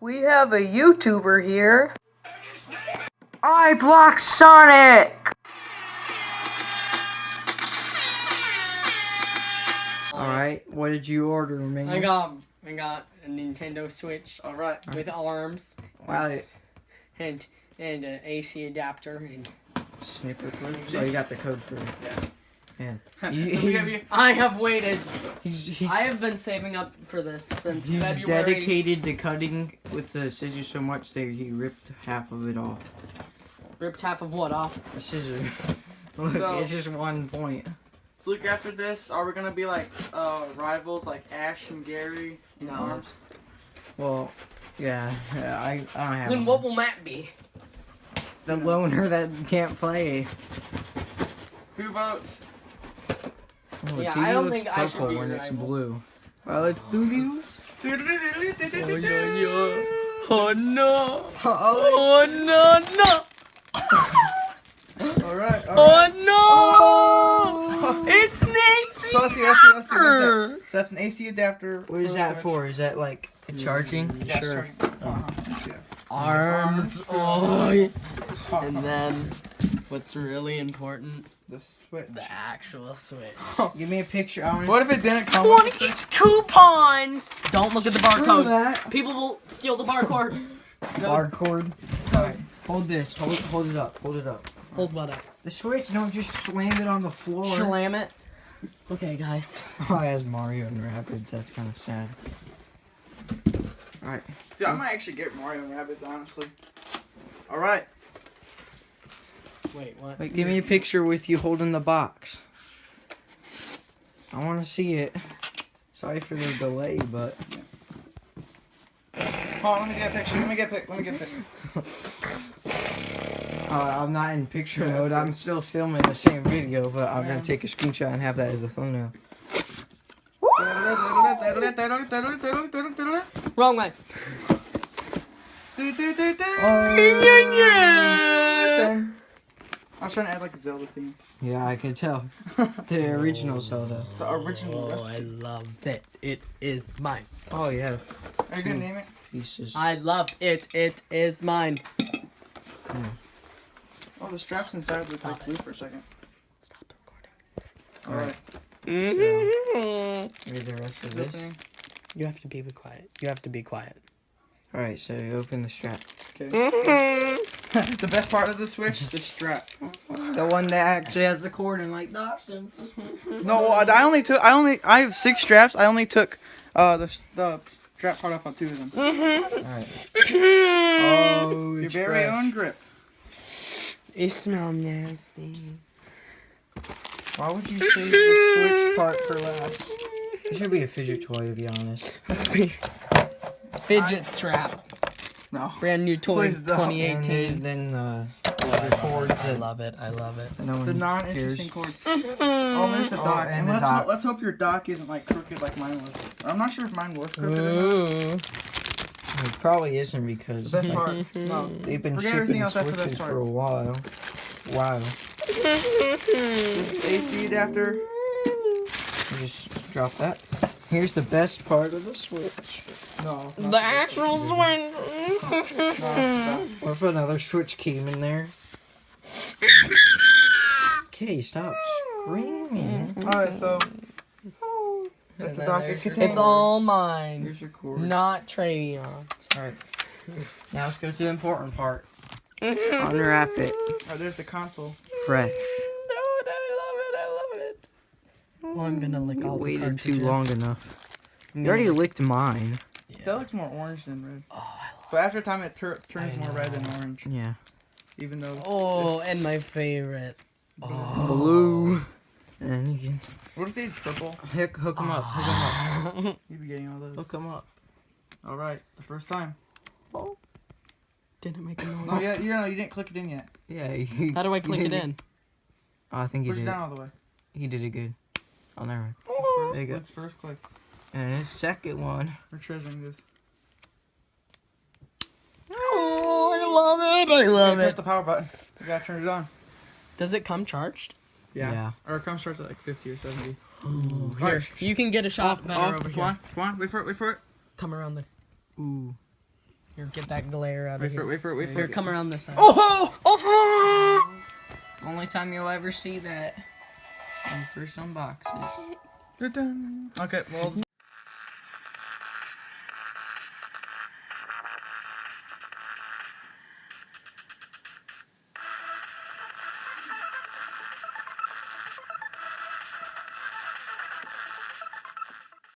We have a YouTuber here. I block Sonic! Alright, what did you order, man? I got a Nintendo Switch. Alright. With arms. Wow. And an AC adapter and snipper code. So you got the code for it. Yeah. Man. I have waited. He's I have been saving up for this since he's February. dedicated to cutting with the scissors so much that he ripped half of it off. Ripped half of what off? A scissor. Look, So, it's just 1 point. So look, after this, are we gonna be like rivals like Ash and Gary in arms? Well, yeah, I don't have. Then what will Matt be? The loner that can't play. Who votes? Oh, Yeah, TV I don't looks think I should purple be when your it's rival. blue. Well, let's do these. Oh no! Oh, no! Alright. Oh no! It's an AC So let's see. adapter! That's an AC adapter. What is that for? Is that like charging? Yeah, Sure. Yeah. Arms. Oh. And then, what's really important? The switch. The actual switch. Give me a picture. I want What if it didn't come? One gets coupons! Don't look at the barcode. that. People will steal the barcode. Barcode. Alright, hold this. Hold it up. Hold it up. Hold what up? The switch. Don't just slam it on the floor. Slam it. Okay, guys. Oh, it has Mario and Rabbids. That's kind of sad. Alright. Dude, I might actually get Mario and Rabbids, honestly. Alright. Wait, what? Wait, give me a picture with you holding the box. I want to see it. Sorry for the delay, but... Hold on, let me get a picture. Let me get a picture. I'm not in picture mode. I'm still filming the same video, but I'm going to take a screenshot and have that as the thumbnail. Wrong way. I was trying to add like a Zelda theme. Yeah, I can tell. The original Zelda. The original Oh, I love it. It is mine. Oh, yeah. Are you gonna name it? Pieces. I love it. It is mine. Oh, the straps inside look like blue for a second. Stop recording. Alright. Read the rest of this. You have to be quiet. You have to be quiet. Alright, so you open the strap. Okay. The best part of the Switch, the strap. The one that actually has the cord in, like Dawson. No, I have 6 straps. I only took the strap part off on 2 of them. Alright. Oh, Your it's very fresh. own grip. It smells nasty. Why would you save the Switch part for last? It should be a fidget toy, to be honest. Fidget strap. No. Brand new toy, Please don't. 2018. And then the cords I that love it. I love it. no one The non-interesting cord. Oh, there's the dock. and And the dock. let's hope your dock isn't like crooked like mine was. I'm not sure if mine was crooked or not. Ooh. It probably isn't because The best part. No. they've been Forget everything shipping else after that Switches part. for a while. Wow. AC adapter. You just drop that. Here's the best part of the Switch. No. The actual swing. What if another Switch came in there? Okay, stop screaming. Alright, so. That's the dock. It contains. It's all mine. Here's your cord. Not Travion's. Alright. Now let's go to the important part. Unwrap it. Oh, there's the console. Fresh. Dude, I love it. Oh, I'm gonna lick all the Waited cartridges. too long enough. You already licked mine. That looks more orange than red. Oh, I love But after time, it turns I more red know. than orange. Yeah. Even though. Oh, and my favorite. Oh. Blue. And then you can What if they did purple? hook them up. Hook them up. You'd be getting all those. Hook them up. Alright, the first time. Didn't make a noise. No, you didn't click it in yet. Yeah. You, How do I click it in? Oh, I think he Push it did. down all the way. He did it good. Oh, never mind. There you go. Let's first click. And his second one. We're treasuring this. Oh, I love it. I love Press it. the power button. You gotta turn it on. Does it come charged? Yeah. Or it comes starts at like 50 or 70. Ooh, Alright. You can get a shot better over come here. on, come on. Wait for it, wait for it. Come around the. Ooh. Here, get that glare out of Wait here. for it. Here, come around this side. Oh! Only time you'll ever see that when you first unbox it. Dun-dun. Okay, well, let's